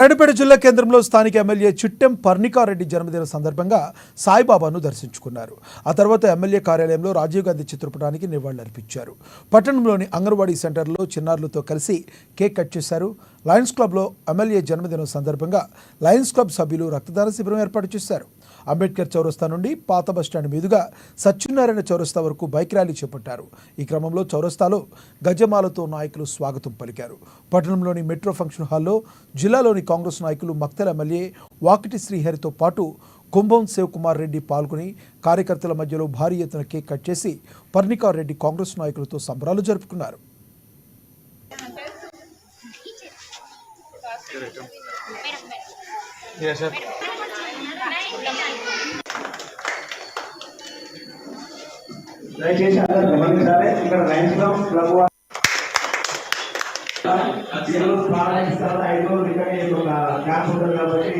నాయుడుపేట జిల్లా కేంద్రంలో స్థానిక ఎమ్మెల్యే చిట్టెం పర్ణికారెడ్డి జన్మదిన సందర్భంగా సాయిబాబాను దర్శించుకున్నారు. ఆ తర్వాత ఎమ్మెల్యే కార్యాలయంలో రాజీవ్ గాంధీ చిత్రపటానికి నివాళులర్పించారు. పట్టణంలోని అంగన్వాడీ సెంటర్లో చిన్నారులతో కలిసి కేక్ కట్ చేశారు. లయన్స్ క్లబ్లో ఎమ్మెల్యే జన్మదినం సందర్భంగా లయన్స్ క్లబ్ సభ్యులు రక్తదాన శిబిరం ఏర్పాటు చేశారు. అంబేద్కర్ చౌరస్తా నుండి పాత బస్టాండ్ మీదుగా సత్యనారాయణ చౌరస్తా వరకు బైక్ ర్యాలీ చేపట్టారు. ఈ క్రమంలో చౌరస్తాలో గజమాలతో నాయకులు స్వాగతం పలికారు. పట్టణంలోని మెట్రో ఫంక్షన్ హాల్లో జిల్లాలోని కాంగ్రెస్ నాయకులు మక్తెల ఎమ్మెల్యే వాకిటి శ్రీహరితో పాటు కుంభం శివకుమార్ రెడ్డి పాల్గొని కార్యకర్తల మధ్యలో భారీ ఎత్తున కేక్ కట్ చేసి పర్ణికార్ రెడ్డి కాంగ్రెస్ నాయకులతో సంబరాలు జరుపుకున్నారు. దయచేసి అందరూ గమనించాలి. ఇక్కడ లయన్స్ క్లబ్ ప్రారంభిస్తారు. 5 రోజులు ఇక్కడ ఒక క్యాంప్ ఉంటుంది కాబట్టి